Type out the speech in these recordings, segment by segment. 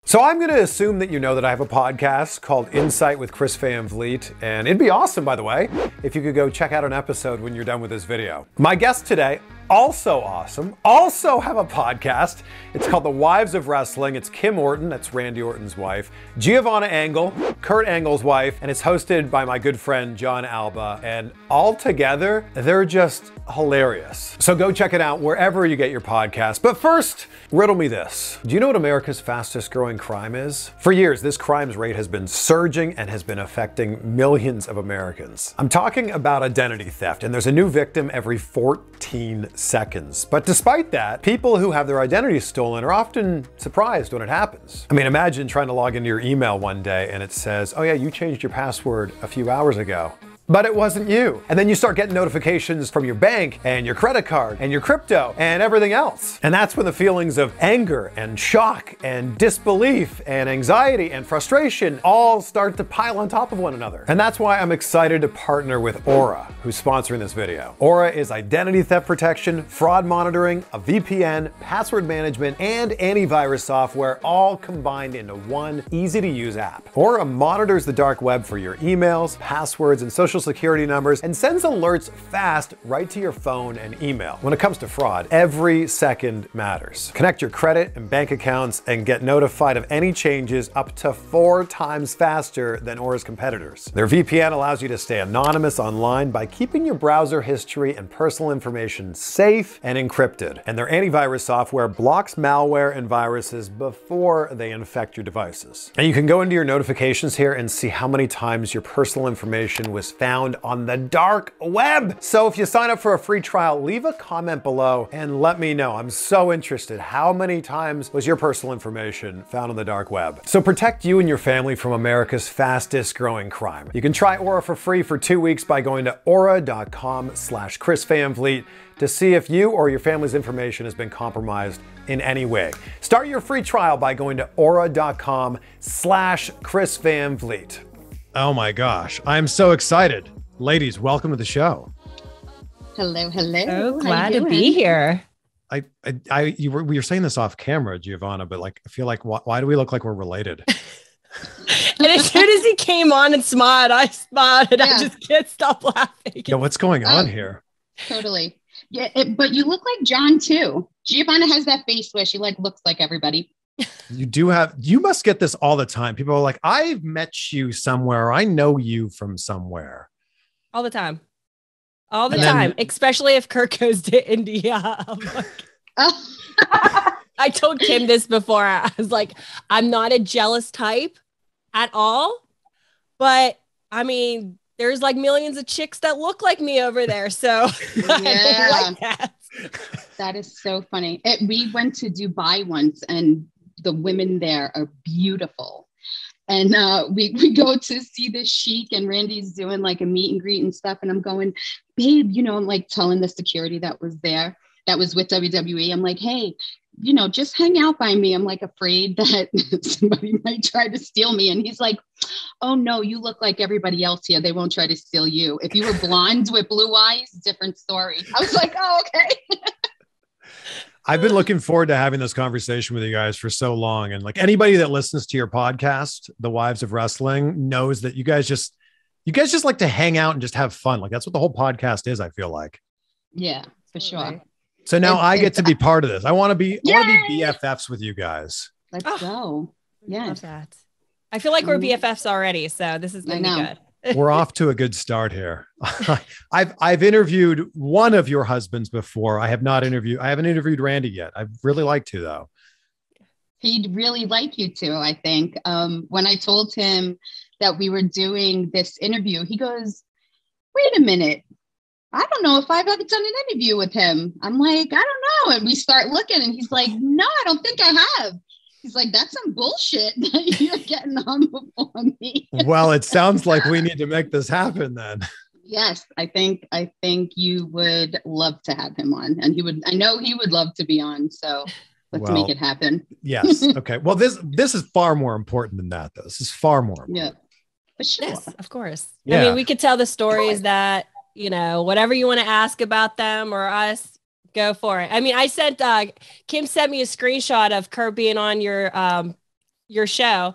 So I'm going to assume that you know that I have a podcast called Insight with Chris Van Vliet, and it'd be awesome, by the way, if you could go check out an episode when you're done with this video. My guest today, also awesome, also have a podcast. It's called The Wives of Wrestling. It's Kim Orton, that's Randy Orton's wife, Giovanna Angle, Kurt Angle's wife, and it's hosted by my good friend Jon Alba, and all together, they're just hilarious. So go check it out wherever you get your podcast. But first, riddle me this. Do you know what America's fastest growing crime is? For years, this crime's rate has been surging and has been affecting millions of Americans. I'm talking about identity theft, and there's a new victim every 14 seconds. But despite that, people who have their identities stolen are often surprised when it happens. I mean, imagine trying to log into your email one day and it says, oh yeah, you changed your password a few hours ago. But it wasn't you. And then you start getting notifications from your bank and your credit card and your crypto and everything else. And that's when the feelings of anger and shock and disbelief and anxiety and frustration all start to pile on top of one another. And that's why I'm excited to partner with Aura, who's sponsoring this video. Aura is identity theft protection, fraud monitoring, a VPN, password management, and antivirus software all combined into one easy-to-use app. Aura monitors the dark web for your emails, passwords, and social security numbers and sends alerts fast right to your phone and email. When it comes to fraud, every second matters. Connect your credit and bank accounts and get notified of any changes up to 4 times faster than Aura's competitors. Their VPN allows you to stay anonymous online by keeping your browser history and personal information safe and encrypted. And their antivirus software blocks malware and viruses before they infect your devices. And you can go into your notifications here and see how many times your personal information was found on the dark web. So if you sign up for a free trial, leave a comment below and let me know. I'm so interested. How many times was your personal information found on the dark web? So protect you and your family from America's fastest growing crime. You can try Aura for free for 2 weeks by going to aura.com/Chris Van Vliet to see if you or your family's information has been compromised in any way. Start your free trial by going to aura.com/Chris Van Vliet. Oh my gosh, I'm so excited. Ladies, welcome to the show. Hello, hello. So glad to be here. We were saying this off camera, Giovanna, but like, I feel like, why do we look like we're related? And as soon as he came on and smiled, I smiled and I just can't stop laughing. Yeah, what's going on here? Totally. Yeah, but you look like John too. Giovanna has that face where she looks like everybody. You must get this all the time. People are like, I've met you somewhere. I know you from somewhere. All the time. All the time. Especially if Kirk goes to India. I told Kim this before. I was like, I'm not a jealous type at all. But I mean, there's like millions of chicks that look like me over there. So yeah. I don't like that. That is so funny. We went to Dubai once and the women there are beautiful. And we go to see the Sheik and Randy's doing like a meet and greet and stuff. And I'm going, babe, I'm like telling the security that was there, that was with WWE. I'm like, hey, just hang out by me. I'm like afraid that somebody might try to steal me. And he's like, oh no, you look like everybody else here. They won't try to steal you. If you were blonde with blue eyes, different story. I was like, oh, okay. I've been looking forward to having this conversation with you guys for so long. And like anybody that listens to your podcast, The Wives of Wrestling, knows that you guys just like to hang out and just have fun. Like that's what the whole podcast is, I feel like. Yeah, for sure. So now I get to be part of this. I want to be BFFs with you guys. Let's go. Yeah. I feel like we're BFFs already. So this is going to be good. We're off to a good start here. I've interviewed one of your husbands before. I haven't interviewed Randy yet. I'd really like to though. He'd really like you to, I think. When I told him that we were doing this interview, he goes, wait a minute. I don't know if I've ever done an interview with him. I'm like, I don't know. And we start looking and he's like, no, I don't think I have. He's like, that's some bullshit that you're getting on before me. Well, it sounds like we need to make this happen then. Yes, I think you would love to have him on, and I know he would love to be on. So let's make it happen. Yes. Okay. Well, this is far more important than that, though. This is far more important. Yeah, for sure. Yes, of course. Yeah. I mean, we could tell the stories that, whatever you want to ask about them or us, go for it. I mean, I sent Kim sent me a screenshot of Kurt being on your your show.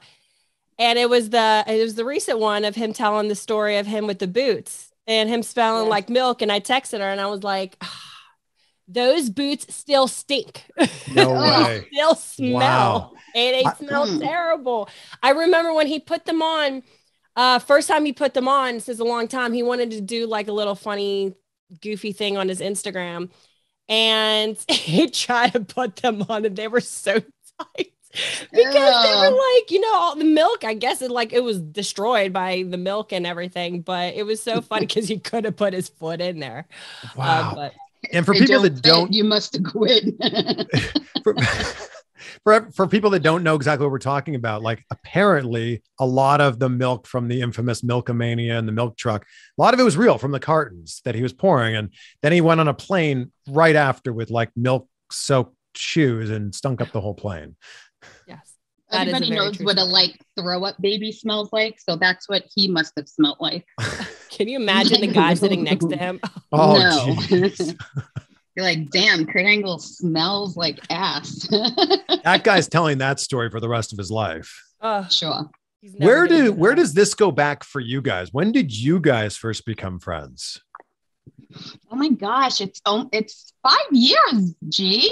And it was the recent one of him telling the story of him with the boots and him smelling like milk. And I texted her and I was like, those boots still stink. No way. Still smell. Wow. And they smell terrible. I remember when he put them on, first time he put them on, this is a long time, he wanted to do like a little funny, goofy thing on his Instagram. And he tried to put them on and they were so tight. Because they were like, you know, all the milk, I guess it was destroyed by the milk and everything. But it was so funny because he could have put his foot in there. Wow. But and for people that don't, you must have quit. for people that don't know exactly what we're talking about, like apparently a lot of the milk from the infamous Milkomania and the milk truck, a lot of it was real from the cartons that he was pouring. And then he went on a plane right after with like milk soaked shoes and stunk up the whole plane. Yes. Everybody knows what a like throw up baby smells like. So that's what he must have smelled like. Can you imagine the guy sitting next to him? Oh, no. geez. You're like, damn, Kurt Angle smells like ass. That guy's telling that story for the rest of his life. Sure. Where does this go back for you guys? When did you guys first become friends? Oh my gosh, it's 5 years, G.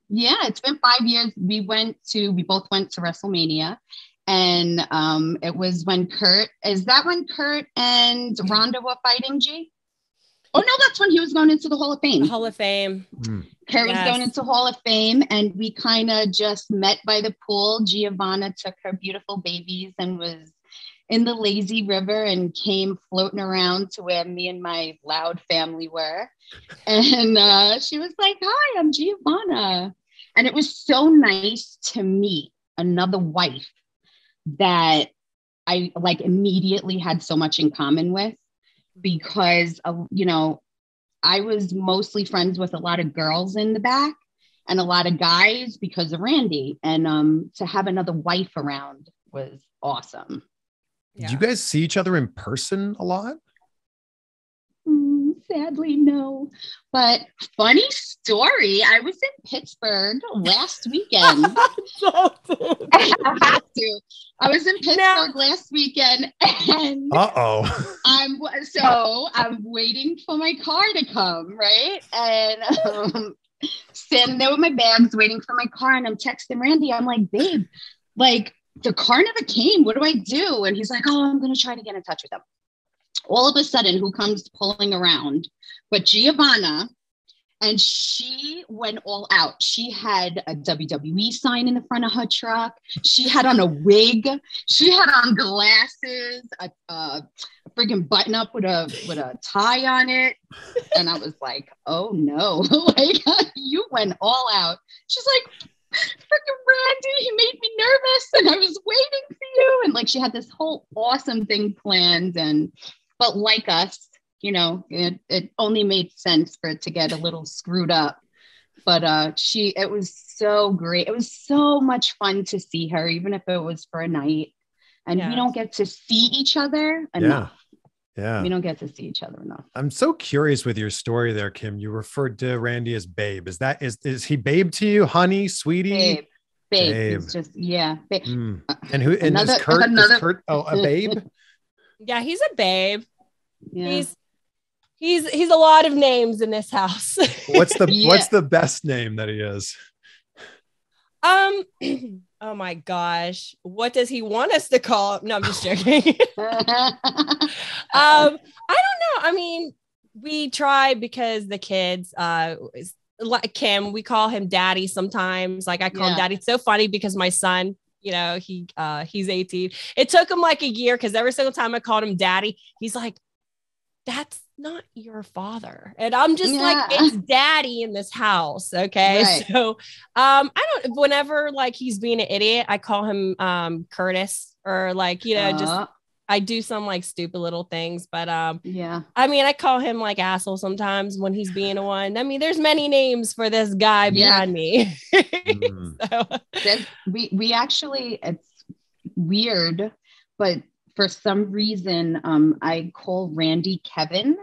Yeah, it's been 5 years. We both went to WrestleMania. And it was when Kurt and Ronda were fighting, G? Oh no, that's when he was going into the Hall of Fame. Hall of Fame. Kurt was going into Hall of Fame, and we kind of just met by the pool. Giovanna took her beautiful babies and was in the lazy river and came floating around to where me and my loud family were. And she was like, "Hi, I'm Giovanna." And it was so nice to meet another wife that I like immediately had so much in common with. Because, you know, I was mostly friends with a lot of girls in the back and a lot of guys because of Randy. And to have another wife around was awesome. Did you guys see each other in person a lot? Sadly, no. But funny story, I was in Pittsburgh last weekend. I was in Pittsburgh last weekend, and I'm waiting for my car to come, right? And standing there with my bags, waiting for my car, and I'm texting Randy. I'm like, babe, like the car never came. What do I do? And he's like, oh, I'm gonna try to get in touch with them. All of a sudden, who comes pulling around but Giovanna? And she went all out. She had a WWE sign in the front of her truck. She had on a wig. She had on glasses, a freaking button up with a tie on it. And I was like, oh no, like you went all out. She's like, freaking Randy, he made me nervous and I was waiting for you. And like she had this whole awesome thing planned. But like us, you know, it only made sense for it to get a little screwed up. But it was so great. It was so much fun to see her, even if it was for a night. And we don't get to see each other enough. Yeah. We don't get to see each other enough. I'm so curious with your story there, Kim. You referred to Randy as babe. Is he babe to you? Honey, sweetie? Babe. It's just, babe. And who, and is Kurt a babe? Yeah, he's a babe. Yeah. He's a lot of names in this house. What's the best name that he is? Oh my gosh. What does he want us to call him? No, I'm just joking. I don't know. I mean, we try because the kids, like Kim, we call him daddy sometimes. Like I call him daddy. It's so funny because my son, you know, he's 18. It took him like a year because every single time I called him daddy, he's like, that's not your father. And I'm just like, it's daddy in this house. Okay. Right. So whenever like he's being an idiot, I call him Curtis or like, you know, just I do some like stupid little things, but I mean, I call him like asshole sometimes when he's being one. I mean, there's many names for this guy behind me. So. We actually, it's weird, but for some reason, I call Randy Kevin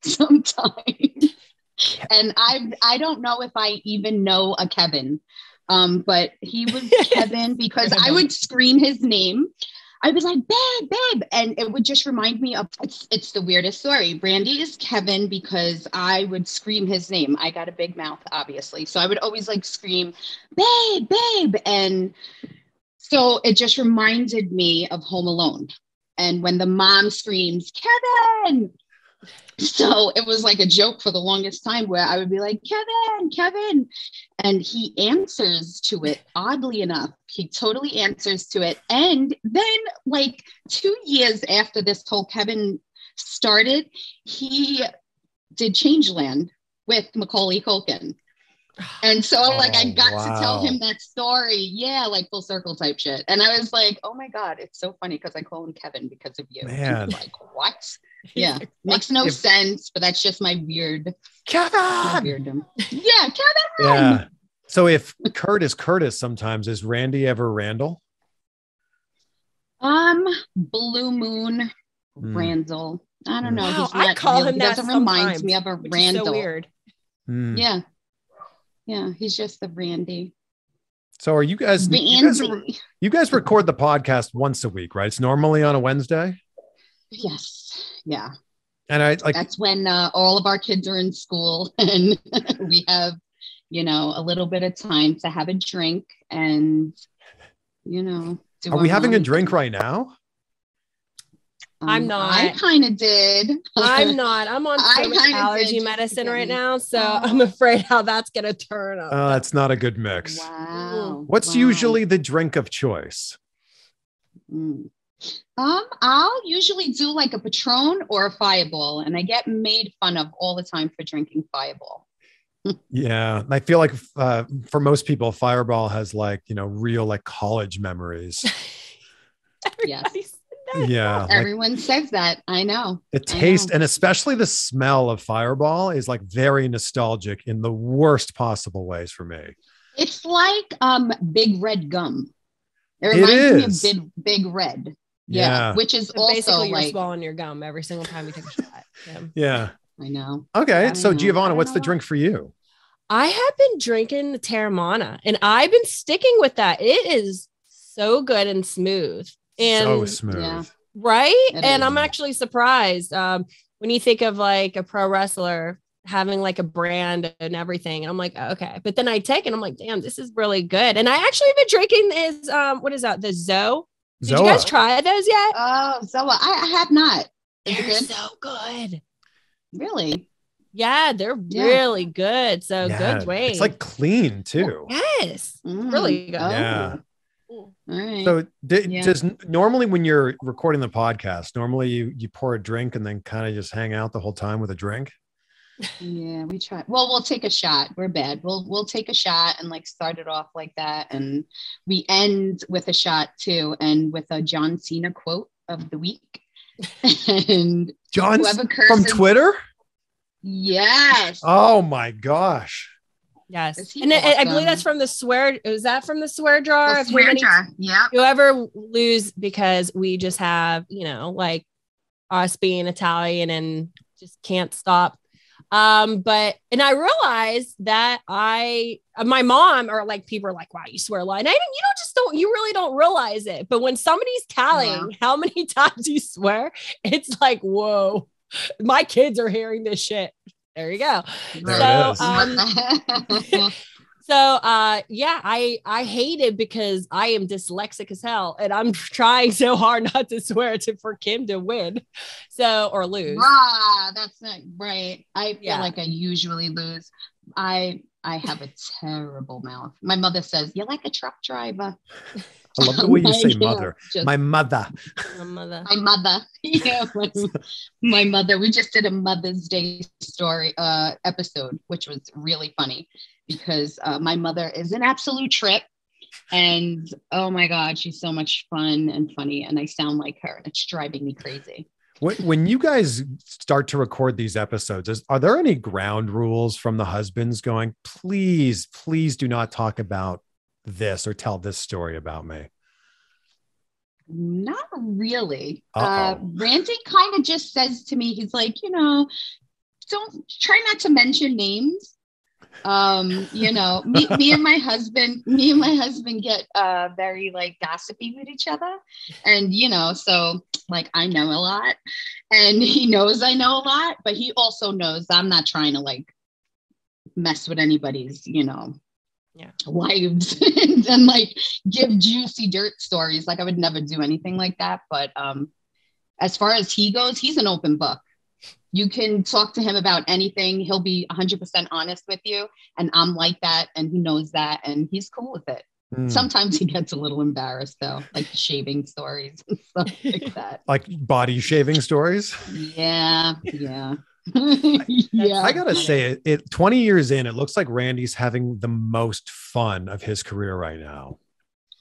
sometimes. And I don't know if I even know a Kevin. But he was Kevin because I would scream his name. I was like, babe, babe. And it would just remind me of, it's the weirdest story. Randy is Kevin because I would scream his name. I got a big mouth, obviously. So I would always like scream, babe, babe. And so it just reminded me of Home Alone. And when the mom screams, Kevin. So it was like a joke for the longest time where I would be like, Kevin, Kevin. And he answers to it, oddly enough. He totally answers to it. And then like 2 years after this whole Kevin started, he did Changeland with Macaulay Culkin. And so like I got to tell him that story. Yeah, like full circle type shit. And I was like, oh my God, it's so funny because I call him Kevin because of you. Man. Like, what? Yeah. Makes no sense, but that's just my weird Kevin. Yeah, Kevin. Yeah. So if Kurt is Curtis sometimes, is Randy ever Randall? Blue Moon Randall. I don't know. Wow, He's not, I call him he that doesn't sometimes, remind me of a Randall. So weird. Yeah. Yeah, he's just the Randy. So are you guys you guys record the podcast once a week, right? It's normally on a Wednesday? Yes. Yeah. And I like that's when all of our kids are in school and we have, you know, a little bit of time to have a drink and, you know, are we having a drink right now? I'm not. I kind of did. I'm not. I'm on so much allergy medicine right now, so I'm afraid how that's going to turn up. Oh, that's not a good mix. Wow. What's usually the drink of choice? I'll usually do like a Patron or a Fireball, and I get made fun of all the time for drinking Fireball. Yeah, I feel like for most people, Fireball has like, you know, real like college memories. Yes. Yeah, everyone says that. I know. The taste and especially the smell of Fireball is like very nostalgic in the worst possible ways for me. It's like Big Red gum. It reminds me of Big Red. Yeah, which is so also basically like you're swallowing your gum every single time you take a shot. Yeah. I know. Okay, so Giovanna, what's the drink for you? I have been drinking the Terramana, and I've been sticking with that. It is so good and smooth. And so smooth. Right. And I'm actually surprised when you think of like a pro wrestler having like a brand and everything. And I'm like, okay. But then I take it and I'm like, damn, this is really good. And I actually have been drinking is what is that? The Zoa. Did you guys try those yet? Oh, Zoa. I have not. They're so good. Really? Yeah, they're really good. So good way. It's like clean too. Yes. Really good. Yeah. All right. So does normally when you're recording the podcast, normally you pour a drink and then kind of just hang out the whole time with a drink? Yeah, we try. Well, we'll take a shot. We're bad. We'll take a shot and like start it off like that. And we end with a shot too. And with a John Cena quote of the week. And John from Twitter? Yes. Oh my gosh. Yes. And I believe that's from the swear. Is that from the swear jar? The swear jar. Yeah. Whoever lose because we just have, you know, like us being Italian and just can't stop. And I realized that my mom or like people are like, wow, you swear a lot. And you really don't realize it. But when somebody's tallying how many times you swear, it's like, whoa, my kids are hearing this shit. There you go. I hate it because I am dyslexic as hell and I'm trying so hard not to swear for Kim to win. Or lose. That's not right. I feel like I usually lose. I have a terrible mouth. My mother says, you're like a truck driver. I love the way you say mother. My mother. My mother. Yeah, my mother. We just did a Mother's Day story episode, which was really funny because my mother is an absolute trip. And oh my God, she's so much fun and funny. And I sound like her. It's driving me crazy. When you guys start to record these episodes, are there any ground rules from the husbands going, please do not talk about this or tell this story about me? Not really. Randy kind of just says to me, he's like, don't try not to mention names. You know, me and my husband get very like gossipy with each other. And, you know, so like I know a lot and he knows I know a lot, but he also knows I'm not trying to like mess with anybody's, you know, lives and like give juicy dirt stories. Like I would never do anything like that. But as far as he goes, he's an open book. You can talk to him about anything. He'll be 100% honest with you. And I'm like that. And he knows that. And he's cool with it. Sometimes he gets a little embarrassed though, like shaving stories and stuff like that. Like body shaving stories? Yeah. Yeah. I gotta say, it 20 years in, it looks like Randy's having the most fun of his career right now.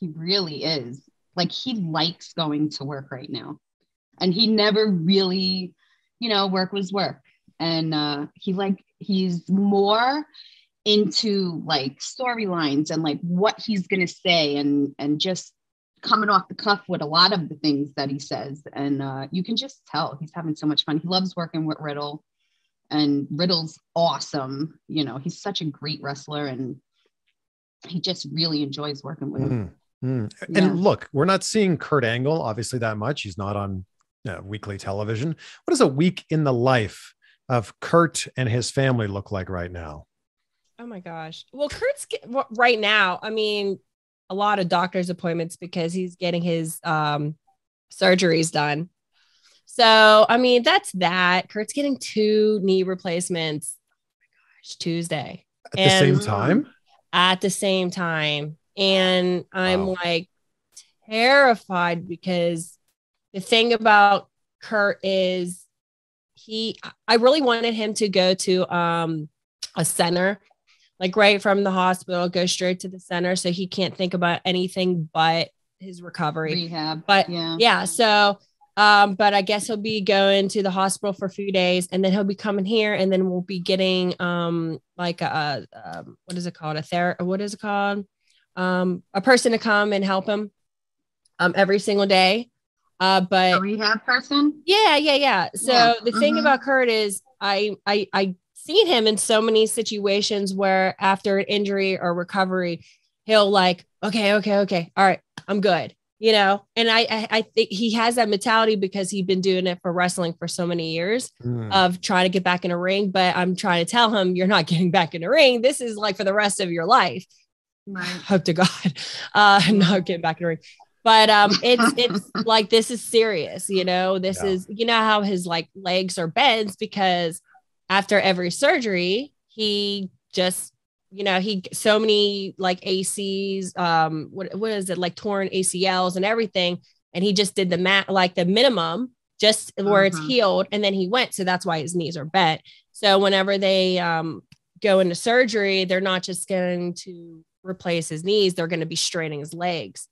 He really is. Like he likes going to work right now. And he never really, you know, work was work. And he's more into like storylines and like what he's gonna say and just coming off the cuff with a lot of the things that he says. And you can just tell he's having so much fun. He loves working with Riddle, and Riddle's awesome. You know, he's such a great wrestler and he just really enjoys working with him. Yeah. And look, we're not seeing Kurt Angle obviously that much. He's not on weekly television. What does a week in the life of Kurt and his family look like right now? Oh my gosh. Well, Kurt's right now, I mean, a lot of doctor's appointments because he's getting his surgeries done. So, I mean, that's that. Kurt's getting 2 knee replacements. Oh my gosh, Tuesday. At the same time? At the same time. And I'm like terrified because the thing about Kurt is I really wanted him to go to a center, like right from the hospital, go straight to the center. So he can't think about anything but his recovery. Rehab. But yeah. So, but I guess he'll be going to the hospital for a few days and then he'll be coming here and then we'll be getting like what is it called? A person to come and help him every single day. But a rehab person. Yeah. So the thing about Kurt is I seen him in so many situations where after an injury or recovery, he'll like, okay. All right, I'm good. You know, and I think he has that mentality because he's been doing it for wrestling for so many years of trying to get back in a ring. But I'm trying to tell him, you're not getting back in a ring. This is like for the rest of your life. Right. Hope to God, not getting back in a ring. But it's like, this is serious, you know, this is, you know, how his like legs are bent because after every surgery, he just, you know, so many like ACs, what is it, like torn ACLs and everything. And he just did the minimum just where it's healed. And then he went. So that's why his knees are bent. So whenever they go into surgery, they're not just going to replace his knees. They're going to be straightening his legs.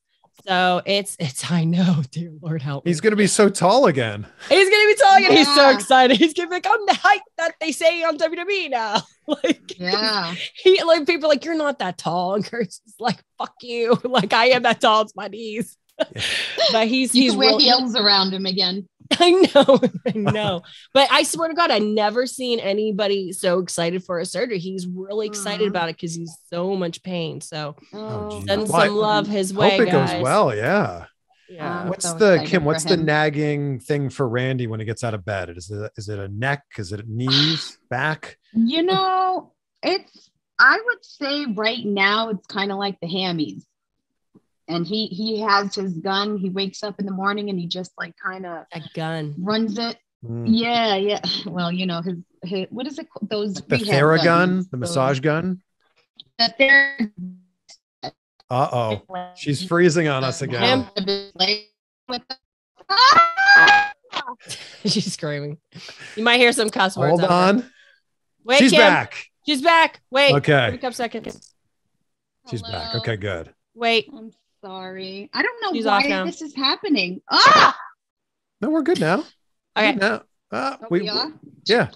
So it's, I know, dear Lord help me. He's going to be so tall again. He's going to be tall again. He's so excited. He's going to become the height that they say on WWE now. Like, he like people like, you're not that tall. And Kurt's like, fuck you. Like I am that tall. It's my knees. But he's wear heels around him again. I know. But I swear to God, I never seen anybody so excited for a surgery. He's really excited about it because he's so much pain. So send some love his way. Hope it guys. goes well. Yeah. What's the nagging thing for Randy when he gets out of bed? Is it a neck? Is it knees, back? You know, I would say right now it's kind of like the hammies. And he has his gun. He wakes up in the morning and he just like kind of a gun runs it. Yeah. Well, you know, his what is it called? Those the Theragun, the massage gun. She's freezing on us again. She's screaming. You might hear some cuss words. Hold on. Wait, she's Kim. back. She's back. Wait. Okay. Wait a couple seconds. She's back. Okay, good. Wait. I'm sorry. I don't know She's why this is happening. No, we're good now. Okay. Good now. We are? Yeah.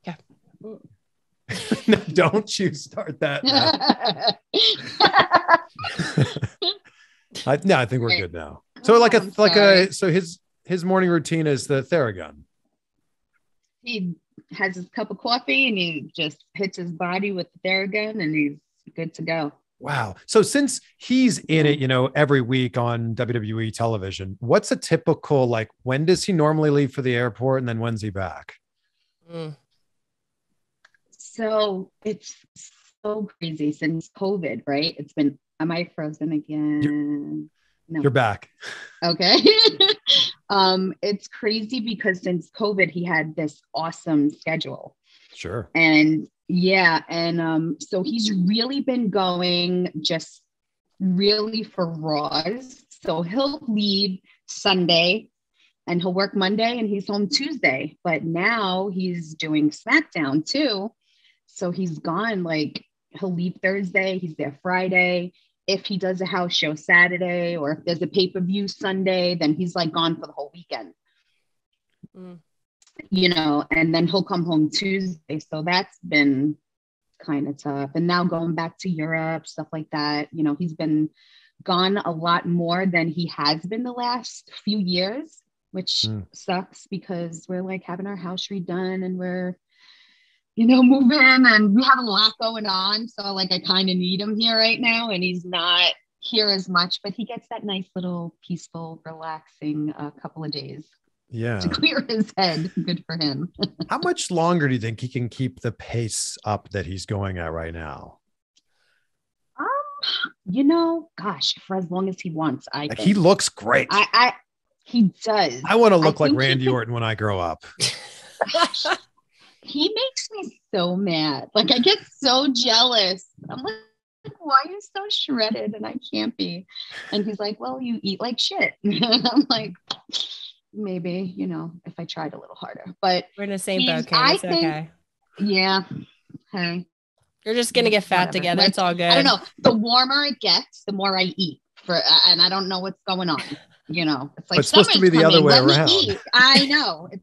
Yeah. No, don't you start that now. I think we're good now. So so his morning routine is the Theragun. He has his cup of coffee and he just hits his body with the Theragun and he's good to go. Wow. So since he's in it, every week on WWE television, what's a typical, like, when does he normally leave for the airport and then when's he back? So it's so crazy since COVID, right? It's been, am I frozen again? You're back. Okay. It's crazy because since COVID, he had this awesome schedule. Sure. And so he's really been going just really for Raws. So he'll leave Sunday and he'll work Monday and he's home Tuesday. But now he's doing SmackDown too. So he's gone, like, he'll leave Thursday, he's there Friday. If he does a house show Saturday, or if there's a pay-per-view Sunday, then he's like gone for the whole weekend. And then he'll come home Tuesday. So that's been kind of tough. And now going back to Europe, stuff like that, he's been gone a lot more than he has been the last few years, which sucks because we're like having our house redone and we're, moving and we have a lot going on. So like, I kind of need him here right now and he's not here as much, but he gets that nice little peaceful, relaxing couple of days. Yeah. To clear his head. Good for him. How much longer do you think he can keep the pace up that he's going at right now? Gosh, for as long as he wants. I think. He looks great. He does. I want to look like Randy Orton when I grow up. He makes me so mad. Like, I get so jealous. I'm like, why are you so shredded and I can't be? And he's like, well, you eat like shit. And I'm like, maybe, if I tried a little harder. But we're in the same boat, Kim. It's okay. Yeah. Hey. You're just gonna get fat together. It's all good. I don't know. The warmer it gets, the more I eat. And I don't know what's going on. It's like it's supposed to be the other way around. I know. It's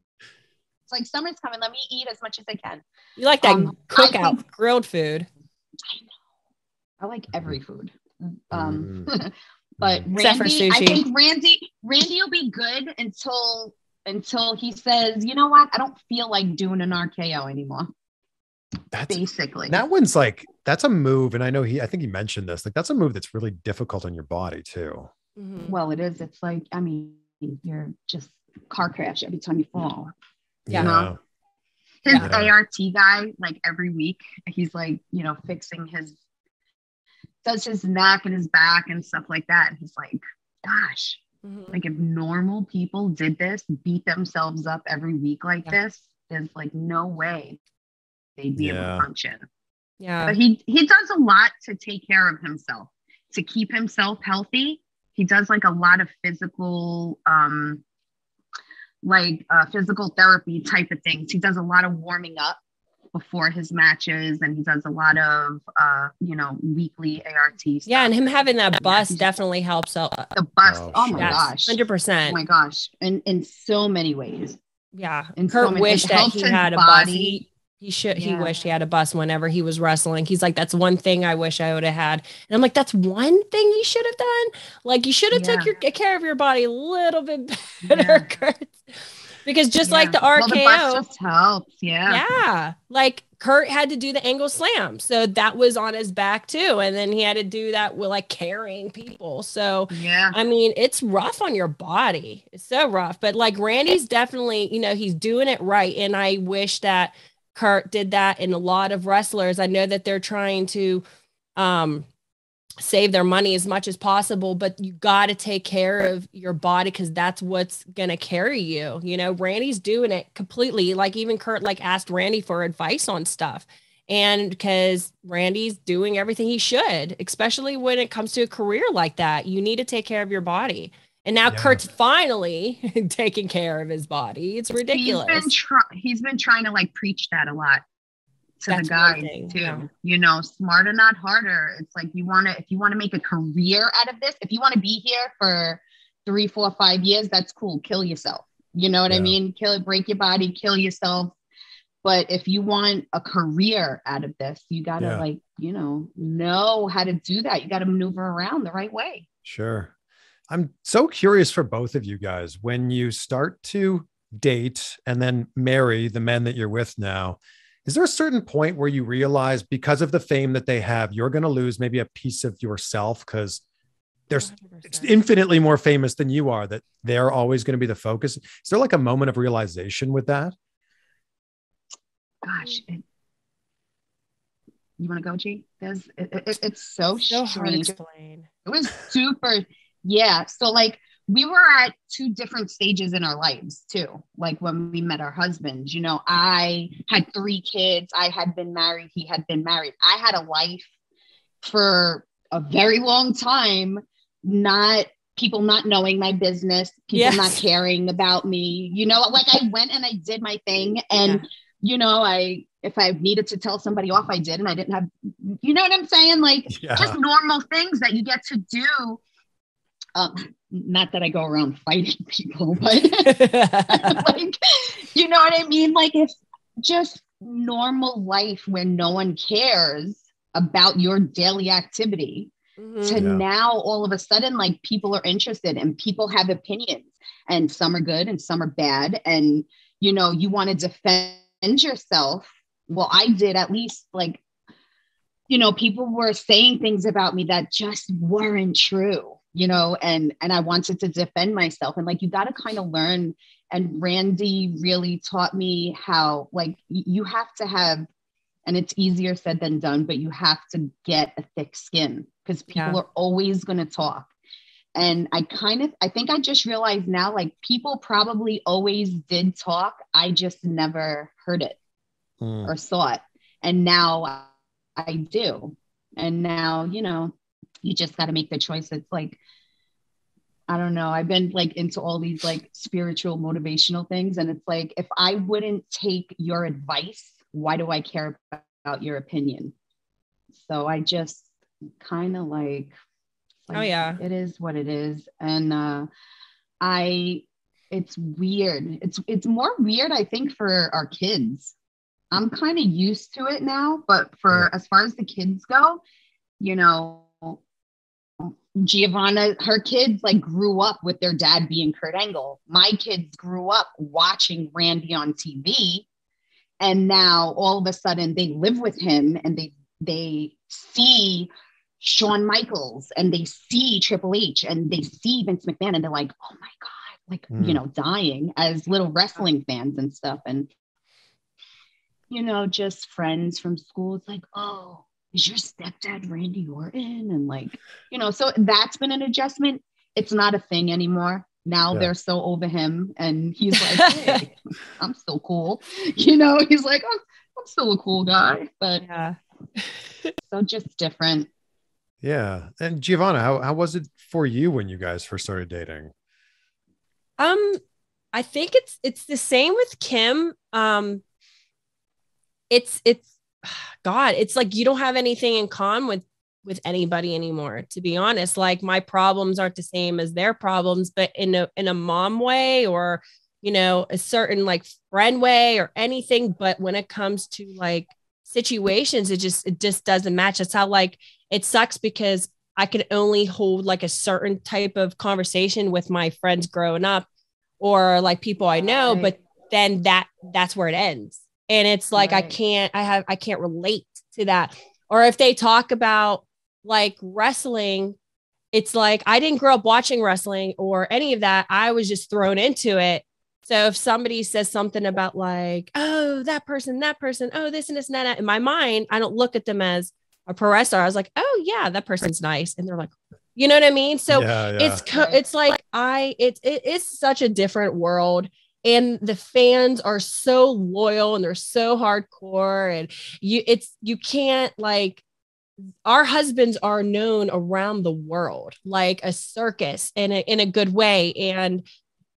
like summer's coming. Let me eat as much as I can. You like that cookout grilled food? I know. I like every food. But except for Randy, sushi. I think Randy will be good until he says, you know what? I don't feel like doing an RKO anymore. That's basically that one's like, that's a move. And I think he mentioned this, like, that's a move that's really difficult on your body too. Well, it is. It's like, I mean, you're just car crash every time you fall. Yeah. His ART guy, like every week, he's like, fixing does his neck and his back and stuff like that. And he's like, gosh, like if normal people did this, beat themselves up every week like this, there's like no way they'd be able to function. Yeah. But he does a lot to take care of himself, to keep himself healthy. He does like a lot of physical, physical therapy type of things. He does a lot of warming up before his matches, and he does a lot of weekly ART stuff. Yeah, and him having that bus definitely helps out. The bus, oh my gosh, 100%. Oh my gosh, and in so many ways. Yeah, and Kurt wished that he had a bus. He wished he had a bus whenever he was wrestling. He's like, that's one thing I wish I would have had. And I'm like, that's one thing you should have done. Like, you should have took care of your body a little bit better, Kurt. Because just like the RKO, the bus just helps. Yeah. Like Kurt had to do the angle slam. So that was on his back too. And then he had to do that with like carrying people. So, I mean, it's rough on your body. It's so rough. But like Randy's definitely, he's doing it right. And I wish that Kurt did that in a lot of wrestlers. I know that they're trying to save their money as much as possible, but you got to take care of your body because that's what's going to carry you. Randy's doing it completely. Like even Kurt asked Randy for advice on stuff. And because Randy's doing everything he should, especially when it comes to a career like that, you need to take care of your body. And now Kurt's finally taking care of his body. It's ridiculous. He's been trying to preach that a lot to the guys too. Yeah. Smarter, not harder. It's like if you want to make a career out of this, if you want to be here for 3, 4, 5 years, that's cool. Kill yourself. You know what I mean? Break your body, kill yourself. But if you want a career out of this, you gotta know how to do that. You got to maneuver around the right way. Sure. I'm so curious for both of you guys, when you start to date and then marry the men that you're with now, is there a certain point where you realize because of the fame that they have, you're going to lose maybe a piece of yourself because they're 100%. Infinitely more famous than you are, that they're always going to be the focus? Is there like a moment of realization with that? Gosh, you want to go, G? It's so strange. Hard to explain. It was super, yeah. So like we were at two different stages in our lives too. Like when we met our husbands, you know, I had 3 kids. I had been married. He had been married. I had a life for a very long time, people not knowing my business, people not caring about me, you know, like I went and I did my thing. And, you know, if I needed to tell somebody off, I did. And I didn't have, you know what I'm saying? Like just normal things that you get to do. Not that I go around fighting people, but like, you know what I mean? Like it's just normal life where no one cares about your daily activity to now all of a sudden, like people are interested and people have opinions and some are good and some are bad. And, you know, you want to defend yourself. Well, I did, at least, like, you know, people were saying things about me that just weren't true, you know, and I wanted to defend myself. And like, you got to kind of learn. And Randy really taught me how, like, you have to have, and it's easier said than done, but you have to get a thick skin because people are always going to talk. And I think I just realized now, like, people probably always did talk. I just never heard it or saw it. And now I do. And now, you know, you just got to make the choice. It's like, I don't know. I've been like into all these like spiritual motivational things. And it's like, if I wouldn't take your advice, why do I care about your opinion? So I just kind of like, it is what it is. And it's weird. It's more weird, I think, for our kids. I'm kind of used to it now, but as far as the kids go, you know, Giovanna, her kids like grew up with their dad being Kurt Angle. My kids grew up watching Randy on TV. And now all of a sudden they live with him and they see Shawn Michaels and they see Triple H and they see Vince McMahon and they're like, oh my God, like, you know, dying as little wrestling fans and stuff. And, you know, just friends from school. It's like, oh, is your stepdad Randy Orton? And like, you know, so that's been an adjustment. It's not a thing anymore. Now they're so over him and he's like, hey, I'm still cool. You know, he's like, I'm still a cool guy, but so just different. Yeah. And Giovanna, how was it for you when you guys first started dating? I think it's the same with Kim. It's God, it's like you don't have anything in common with anybody anymore, to be honest. Like my problems aren't the same as their problems, but in a mom way or, you know, a certain like friend way or anything. But when it comes to like situations, it just doesn't match. That's how, like, it sucks because I could only hold like a certain type of conversation with my friends growing up or like people I know, but then that's where it ends. And it's like, I can't relate to that. Or if they talk about like wrestling, it's like, I didn't grow up watching wrestling or any of that. I was just thrown into it. So if somebody says something about like, oh, that person, oh, this and this and that, in my mind, I don't look at them as a pro wrestler. I was like, oh yeah, that person's nice. And they're like, you know what I mean? So it's like, it is such a different world. And the fans are so loyal and they're so hardcore. And you can't, like, our husbands are known around the world, like a circus in a good way. And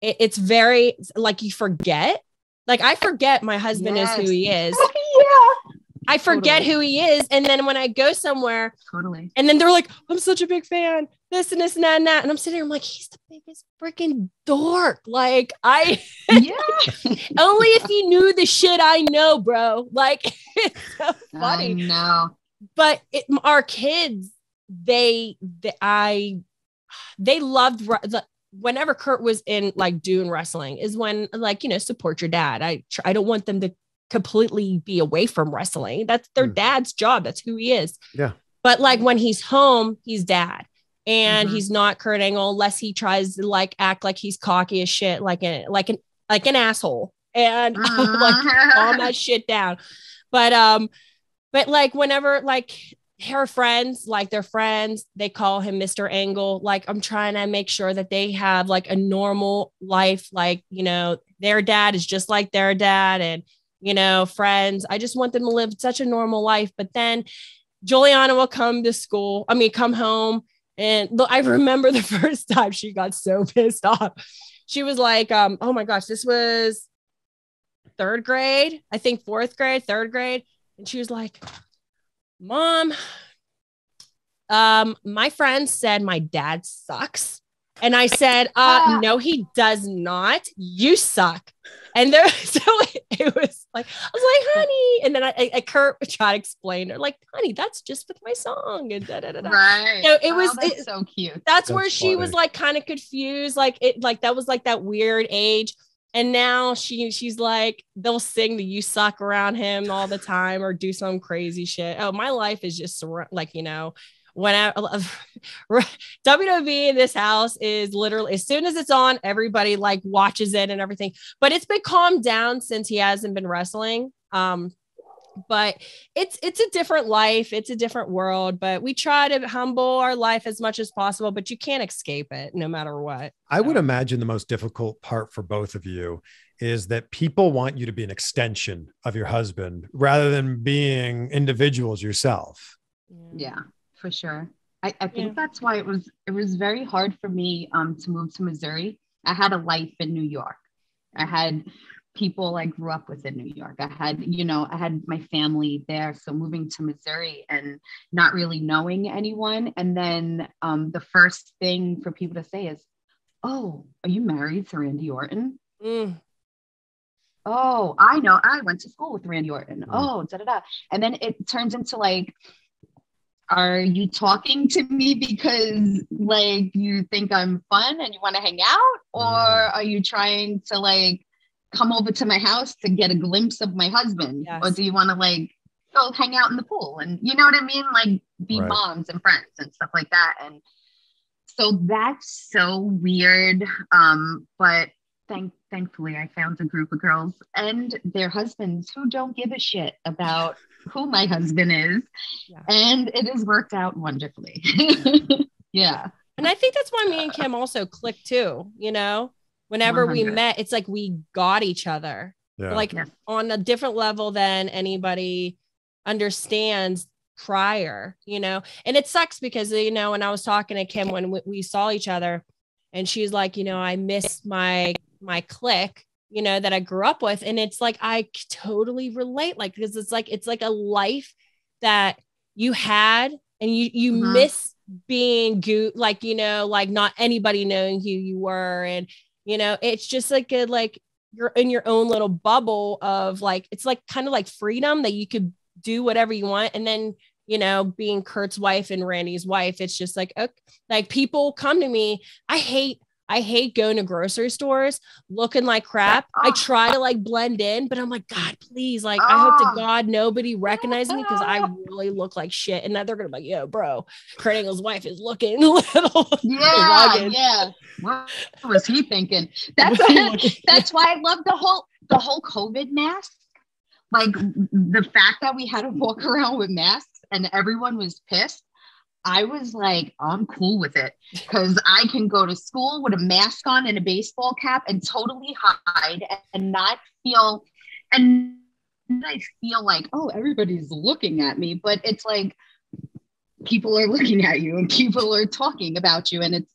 it's very, like, you forget, like, I forget my husband is who he is. I forget who he is. And then when I go somewhere, and then they're like, I'm such a big fan, this and this and that and that. And I'm sitting there, I'm like, he's the biggest freaking dork. Like, only if you knew the shit I know, bro. Like, it's so funny. I know. But our kids, they loved, whenever Kurt was in like doing wrestling is when like, support your dad. I don't want them to completely be away from wrestling. That's their dad's job. That's who he is. Yeah. But like when he's home, he's dad. And he's not Kurt Angle unless he tries to like act like he's cocky as shit, like an asshole, and like calm that shit down. But like whenever like her friends, like their friends, they call him Mr. Angle. Like I'm trying to make sure that they have like a normal life, like their dad is just like their dad, and friends. I just want them to live such a normal life. But then Juliana will come home. And I remember the first time she got so pissed off. She was like, oh my gosh, this was third grade, I think third grade. And she was like, Mom, my friend said my dad sucks. And I said, no, he does not. You suck. And so it was like, I was like, honey. And then I Kurt tried to explain her, like, honey, that's just with my song. And Right. So it was so cute. That's where she was like kind of confused. Like that was like that weird age. And now she's like, they'll sing the "You Suck" around him all the time or do some crazy shit. Oh, my life is just like, when WWE in this house is literally, as soon as it's on, everybody like watches it and everything, but it's been calmed down since he hasn't been wrestling. But it's a different life. It's a different world, but we try to humble our life as much as possible, but you can't escape it no matter what. I would imagine the most difficult part for both of you is that people want you to be an extension of your husband rather than being individuals yourself. Yeah. For sure. I think that's why it was very hard for me to move to Missouri. I had a life in New York. I had people I grew up with in New York. I had my family there. So moving to Missouri and not really knowing anyone. And then the first thing for people to say is, oh, are you married to Randy Orton? Oh, I know. I went to school with Randy Orton. Oh, da-da-da. And then it turns into like, are you talking to me because like you think I'm fun and you want to hang out? Or are you trying to like come over to my house to get a glimpse of my husband? Yes. Or do you want to like go hang out in the pool and you know what I mean? Like be moms and friends and stuff like that. And so that's so weird. But thankfully I found a group of girls and their husbands who don't give a shit about who my husband is. Yeah. And it has worked out wonderfully. Yeah. And I think that's why me and Kim also clicked too, whenever 100. We met, it's like we got each other like on a different level than anybody understands prior, and it sucks because, when I was talking to Kim, when we saw each other and she's like, I miss my clique, that I grew up with. And it's like, I totally relate, like, because it's like a life that you had and you miss being like, like not anybody knowing who you were. And, it's just like you're in your own little bubble of like, it's like kind of like freedom that you could do whatever you want. And then, being Kurt's wife and Randy's wife, it's just like, okay, like people come to me. I hate going to grocery stores looking like crap. I try to like blend in, but I'm like, God, please. Like, I hope to God nobody recognizes me because I really look like shit. And that they're going to be like, yo, bro, Kurt Angle's wife is looking a little. Yeah. What was he thinking? That's why I love the whole COVID mask. Like the fact that we had to walk around with masks and everyone was pissed. I was like, I'm cool with it because I can go to school with a mask on and a baseball cap and totally hide and not feel, and I feel like, oh, everybody's looking at me, but it's like, people are looking at you and people are talking about you. And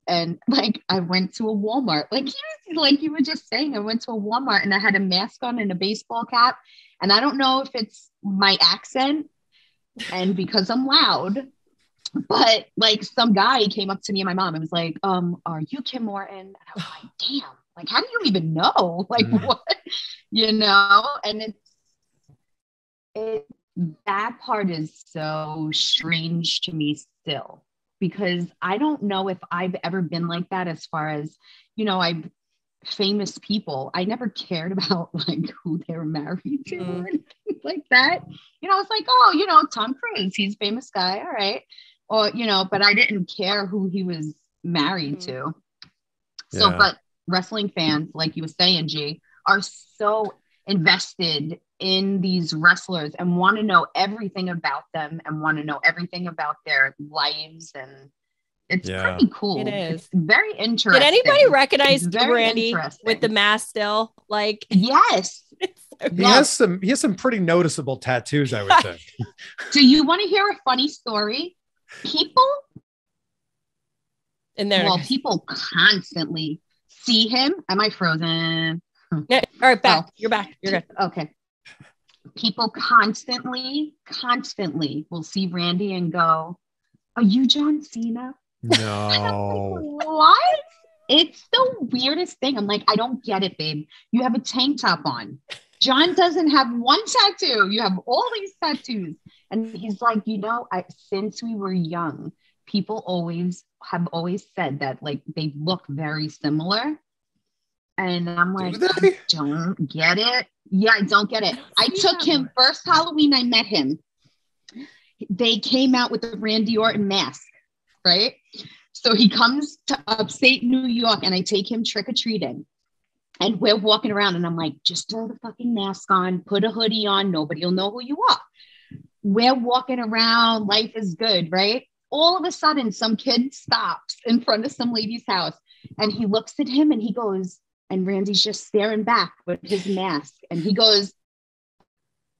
like, I went to a Walmart, like you were just saying, I went to a Walmart and I had a mask on and a baseball cap. And I don't know if it's my accent and because I'm loud, but like some guy came up to me and my mom and was like, are you Kim Orton? And I was like, damn, like, how do you even know? Like what, and that part is so strange to me still. because I don't know if I've ever been like that as far as, I've famous people. I never cared about like who they were married to or anything like that. It's like, oh, Tom Cruise, he's a famous guy. All right. Or, but I didn't care who he was married to. So, but wrestling fans, like you were saying, G, are so invested in these wrestlers and want to know everything about them and want to know everything about their lives. And it's pretty cool. It is. It's very interesting. Did anybody recognize Randy with the mask still? Like, yes. He has some pretty noticeable tattoos, I would think. Do you want to hear a funny story? People constantly see him. Am I frozen? Yeah, all right, back. You're back. You're good. Okay. People constantly will see Randy and go, "Are you John Cena?" No. Like, what? It's the weirdest thing. I'm like, I don't get it, babe. You have a tank top on. John doesn't have one tattoo. You have all these tattoos. And he's like, since we were young, people have always said that like they look very similar. And I'm like, I don't get it. Yeah, I don't get it. I took him first Halloween I met him. They came out with the Randy Orton mask, right? So he comes to upstate New York and I take him trick-or-treating. And we're walking around and I'm like, just throw the fucking mask on, put a hoodie on, nobody will know who you are. We're walking around, life is good, right? All of a sudden, some kid stops in front of some lady's house and he looks at him and he goes, and Randy's just staring back with his mask. And he goes,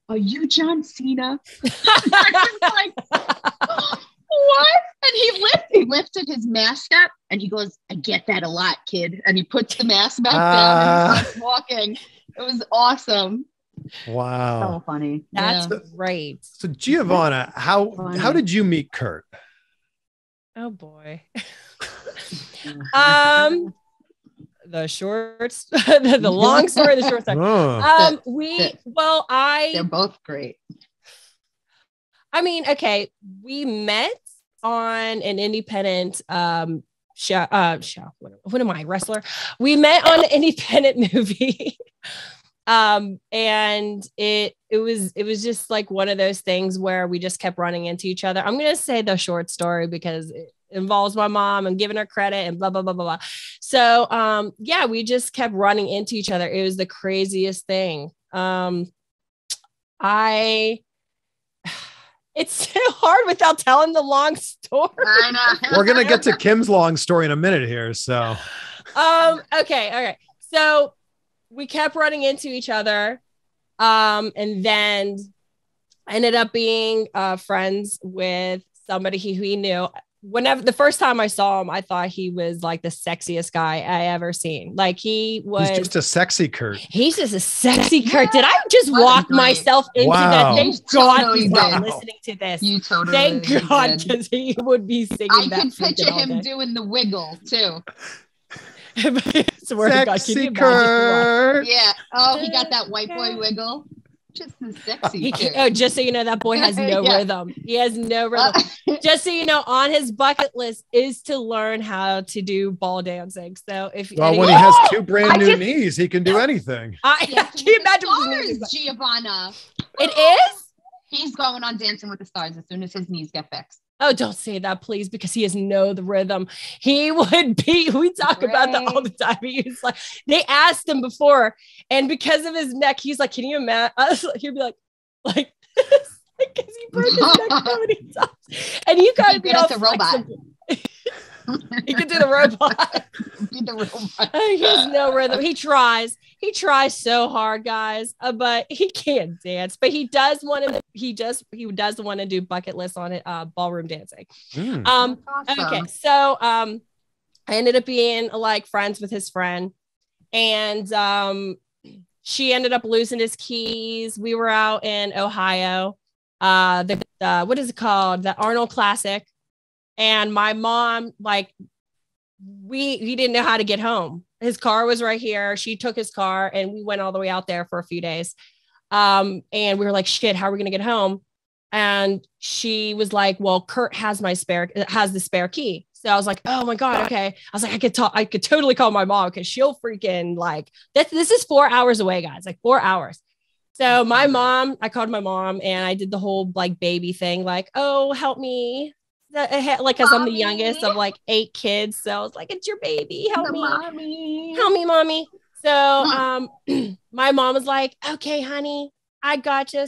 "Are you John Cena?" I was like, what? And he lifted his mask up and he goes, "I get that a lot, kid." And he puts the mask back down and he starts walking. It was awesome. Wow. So funny. That's great. So Giovanna, how did you meet Kurt? Oh boy. The shorts, the long story, the short story. They're both great. I mean, okay, we met on an independent show. What am I, wrestler? We met on an independent movie. And it was just like one of those things where we just kept running into each other. I'm going to say the short story because it involves my mom and giving her credit and blah, blah, blah, blah, blah. So, we just kept running into each other. It was the craziest thing. It's so hard without telling the long story. I know. We're going to get to Kim's long story in a minute here. So, okay. All right. So we kept running into each other. And then I ended up being friends with somebody who he knew. Whenever the first time I saw him, I thought he was like the sexiest guy I ever seen. Like he's just a sexy Kurt. He's just a sexy Kurt. Did I just walk myself into that? Thank God he's not listening to this. You totally. Thank God, because he would be singing. I can picture him doing the wiggle too. Sexy Kurt. Yeah. Oh, he got that white boy wiggle. Just the sexy. Just so you know, that boy has no rhythm. He has no rhythm. Just so you know, on his bucket list is to learn how to do ball dancing. So when he has two brand new knees, he can do anything. Can you imagine Giovanna? It is? He's going on Dancing with the Stars as soon as his knees get fixed. Oh, don't say that, please, because he has the rhythm. He would be, we talk about that all the time. He's like, they asked him before, and because of his neck, he's like, can you imagine? He'd be like this, because he broke his neck so many times. And you got to be all the robot. He could do the robot. He has no rhythm. He tries so hard, guys, but he can't dance. But he does want to do bucket list on it, ballroom dancing. Awesome. Okay, so I ended up being like friends with his friend, and she ended up losing his keys. We were out in Ohio, what is it called? The Arnold Classic. And my mom, he didn't know how to get home. His car was right here. She took his car and we went all the way out there for a few days. And we were like, shit, how are we going to get home? And she was like, well, Kurt has the spare key. So I was like, oh my God. Okay. I was like, I could totally call my mom because she'll freaking like, this is 4 hours away, guys, like 4 hours. So I called my mom and I did the whole like baby thing, like, oh, help me. Like, cause I'm the youngest of like 8 kids. So I was like, it's your baby. Help me. Help me, mommy. So, my mom was like, okay, honey, I got you.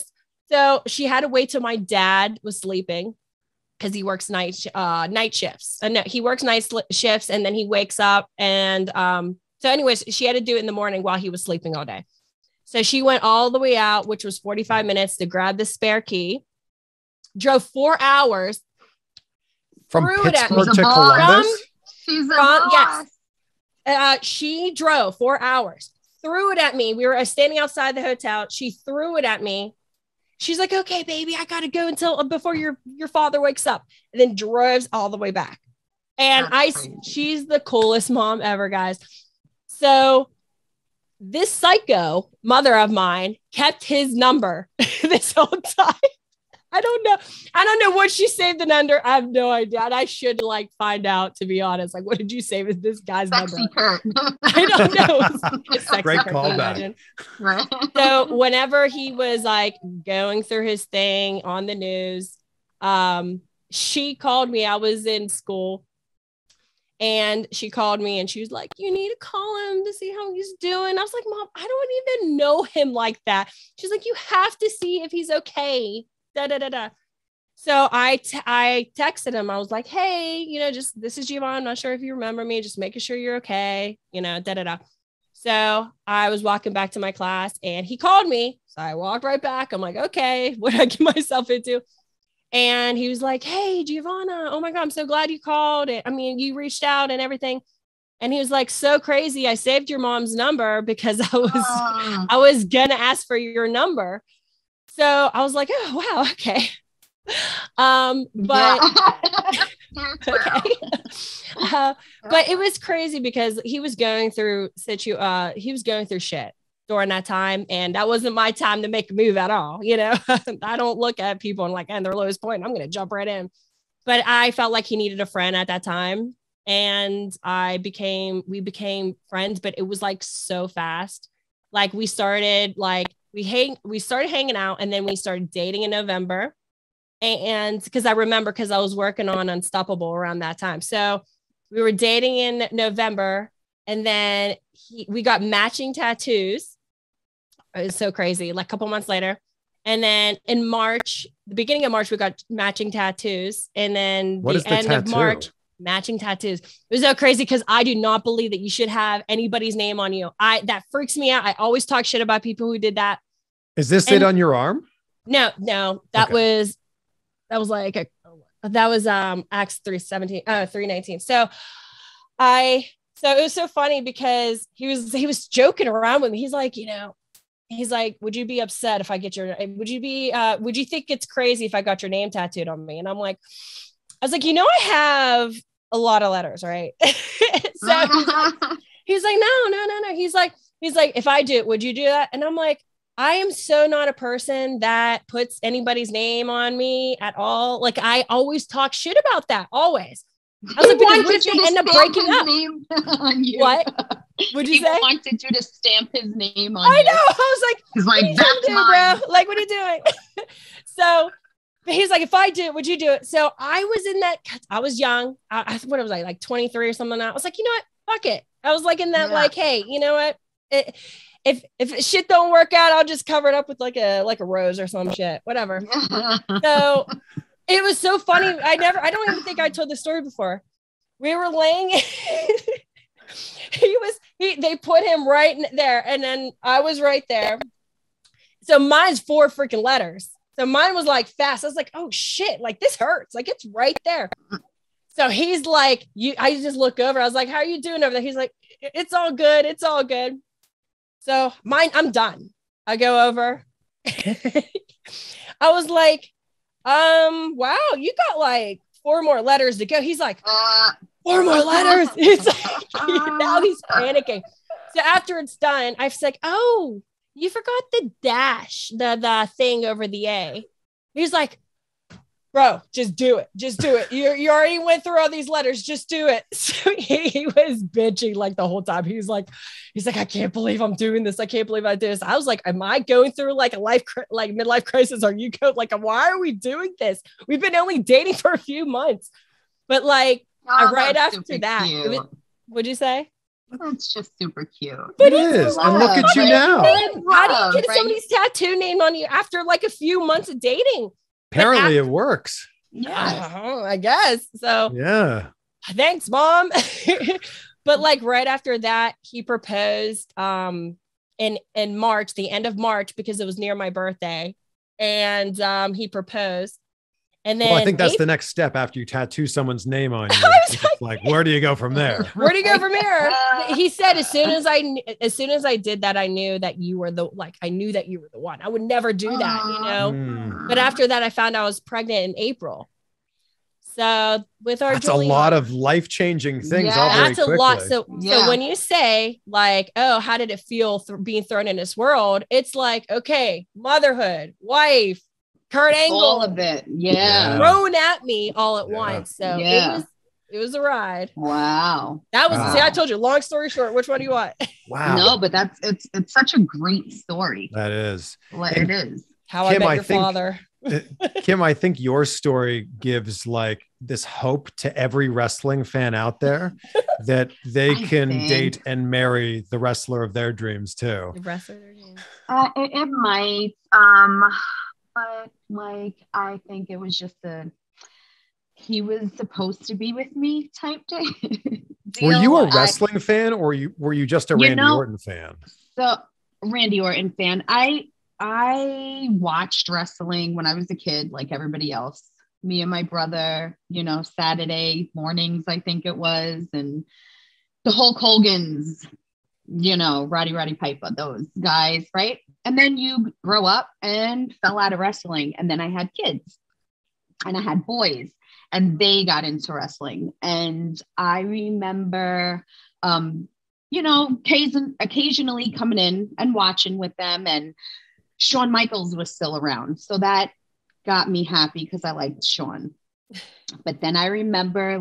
So she had to wait till my dad was sleeping because he works night shifts. No, he works night shifts and then he wakes up. And so anyways, she had to do it in the morning while he was sleeping all day. So she went all the way out, which was 45 minutes to grab the spare key, drove 4 hours. From Pittsburgh to Columbus? Yes. She drove 4 hours, threw it at me. We were standing outside the hotel. She threw it at me. She's like, okay, baby, I got to go until before your father wakes up, and then drives all the way back. And she's the coolest mom ever, guys. So this psycho mother of mine kept his number this whole time. I don't know what she saved it under. I have no idea. And I should like find out, to be honest. Like, what did you save as this guy's number? Kurt. I don't know. Great callback. Right. So whenever he was like going through his thing on the news, she called me. I was in school and she called me and she was like, you need to call him to see how he's doing. I was like, Mom, I don't even know him like that. She's like, you have to see if he's okay. So I texted him. I was like, hey, just this is Giovanna. I'm not sure if you remember me, just making sure you're okay, So I was walking back to my class and he called me. So I walked right back. I'm like, okay, what did I get myself into? And he was like, hey, Giovanna, oh my God, I'm so glad you called. You reached out and everything. And he was like, so crazy. I saved your mom's number because I was gonna ask for your number. So I was like, oh, wow. Okay. Okay. But it was crazy because he was going through shit during that time. And that wasn't my time to make a move at all. I don't look at people and like, and their lowest point, I'm going to jump right in. But I felt like he needed a friend at that time. And we became friends, but it was like so fast. Like we started hanging out and then we started dating in November. And because I was working on Unstoppable around that time. So we were dating in November and then we got matching tattoos. It was so crazy. Like a couple months later. And then in March, the beginning of March, we got matching tattoos. And then the end of March, matching tattoos. It was so crazy because I do not believe that you should have anybody's name on you. That freaks me out. I always talk shit about people who did that. Is this it on your arm? No, that was Acts 3:19. So it was so funny because he was joking around with me. He's like, would you be upset if I get would you think it's crazy if I got your name tattooed on me? And I was like, I have a lot of letters, right? So he's like, no. He's like, if I do it, would you do that? And I'm like, I am so not a person that puts anybody's name on me at all. Like I always talk shit about that. Always. I was like, because what if they end up breaking up? Name on you? What? Would you say? He wanted you to stamp his name on you. I know. I was like, he's like, that's mine. Bro? Like, what are you doing? So he's like, if I do it, would you do it? So I was in that, I was young. What was I, like 23 or something? I was like, you know what? Fuck it. I was like in that, like, hey, you know what? If shit don't work out, I'll just cover it up with like a rose or some shit, whatever. So it was so funny. I don't even think I told the story before. We were laying, they put him right there. And then I was right there. So mine's 4 freaking letters. So mine was like fast. I was like, oh shit, like this hurts. Like it's right there. So he's like, I just look over. I was like, how are you doing over there? He's like, it's all good. It's all good. So I'm done. I go over. I was like, wow, you got like 4 more letters to go. He's like, 4 more letters. It's like, now he's panicking. So after it's done, I was like, oh, you forgot the dash, the thing over the A. He's like, bro, just do it. Just do it. You already went through all these letters. Just do it. So he was bitching like the whole time. He's like, I can't believe I'm doing this. I can't believe I did this. I was like, am I going through like a midlife crisis? Are you like, why are we doing this? We've been only dating for a few months, but like right after that, what'd you say? That's just super cute. But it is. And look at you now. How do you get somebody's tattoo name on you after like a few months of dating? Apparently it works. Yeah, I guess. So yeah. Thanks, Mom. But like right after that, he proposed in March, the end of March, because it was near my birthday. And he proposed. And then I think that's the next step after you tattoo someone's name on you. It's like, where do you go from there? Where do you go from here? He said, as soon as I did that, I knew that you were the one. I would never do that, you know. But after that, I found I was pregnant in April. So with our that's a lot of life-changing things. That's a lot. So when you say like, oh, how did it feel being thrown in this world? It's like, okay, motherhood, wife, Kurt Angle, all of it, thrown at me all at once. So it was a ride. Wow, that was. See, I told you. Long story short, which one do you want? Wow. No, but it's such a great story. That is. It is. How Kim, I met your father. Kim, I think your story gives like this hope to every wrestling fan out there that they can date and marry the wrestler of their dreams too. The wrestler of their dreams. It might. But like, I think it was just he was supposed to be with me type deal. Were you a wrestling fan or were you just a Randy Orton fan? So Randy Orton fan. I watched wrestling when I was a kid, like everybody else. Me and my brother, Saturday mornings, I think it was. And the Hulk Hogan's, Roddy Piper, those guys, right? And then you grow up and fell out of wrestling. And then I had kids and I had boys and they got into wrestling. And I remember, occasionally coming in and watching with them. And Shawn Michaels was still around. So that got me happy because I liked Shawn. But then I remember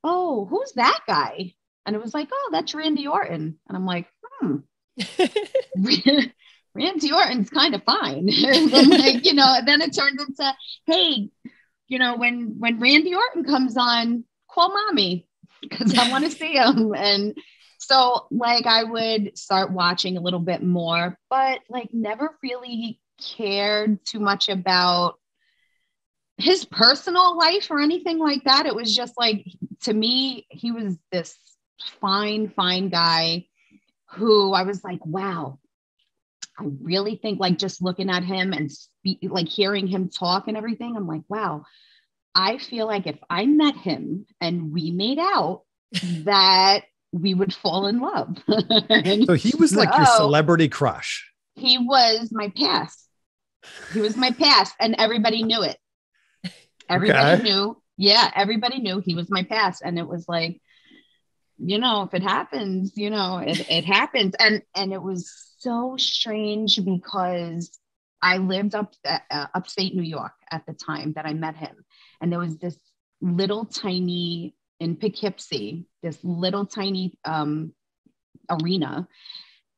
oh, who's that guy? And it was like, oh, that's Randy Orton. And I'm like, Randy Orton's kind of fine. I'm like, then it turned into, hey, when Randy Orton comes on, call mommy because I want to see him. And so like I would start watching a little bit more, but like never really cared too much about his personal life or anything like that. It was just like, to me, he was this fine guy who I was like, wow, I really think like just looking at him and like hearing him talk and everything, I'm like, wow, I feel like if I met him and we made out, that we would fall in love. So he was like your celebrity crush. He was my past. And everybody knew it. Everybody knew. Yeah, everybody knew he was my past. And it was like, if it happens, it happens. And it was so strange because I lived upstate New York at the time that I met him. And there was this little tiny, in Poughkeepsie, this little tiny arena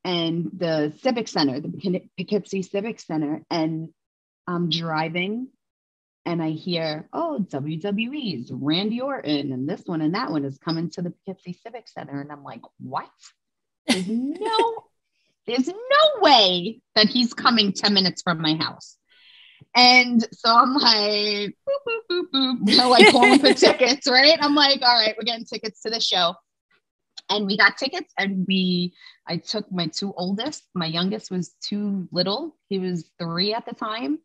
and the Civic Center, the Poughkeepsie Civic Center. And I'm driving and I hear, oh, WWE's Randy Orton and this one and that one is coming to the Poughkeepsie Civic Center. And I'm like, what? There's no way that he's coming 10 minutes from my house. And so I'm like, boop, boop, boop, boop, like calling for tickets, right? I'm like, all right, we're getting tickets to the show. And we got tickets and I took my two oldest. My youngest was too little. He was 3 at the time.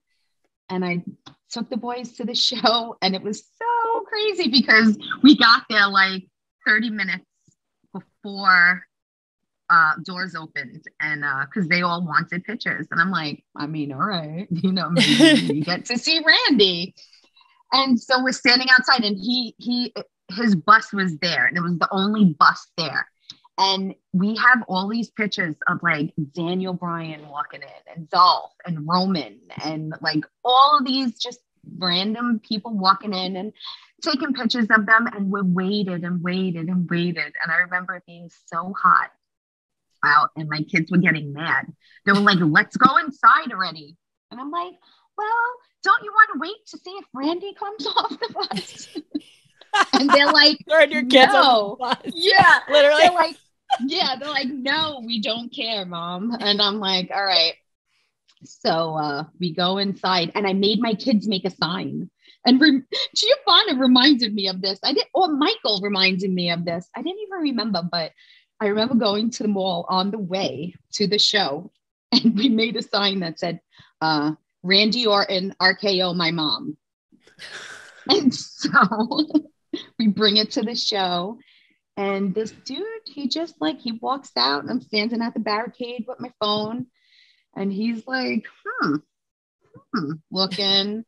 And I took the boys to the show and it was so crazy because we got there like 30 minutes before doors opened and because they all wanted pictures. And I'm like, I mean, all right, maybe you get to see Randy. And so we're standing outside and his bus was there and it was the only bus there. And we have all these pictures of like Daniel Bryan walking in and Dolph and Roman and like all of these just random people walking in and taking pictures of them. And we waited and waited and waited. And I remember it being so hot out and my kids were getting mad. They were like, let's go inside already. And I'm like, well, don't you want to wait to see if Randy comes off the bus? And they're like, your kids no. on the bus. Yeah, literally. They're like, no, we don't care, Mom. And I'm like, all right. So we go inside and I made my kids make a sign. And Giovanna reminded me of this. Michael reminded me of this. I didn't even remember, but I remember going to the mall on the way to the show and we made a sign that said, Randy Orton, RKO my mom. And so we bring it to the show. And this dude, he walks out and I'm standing at the barricade with my phone. And he's like, looking.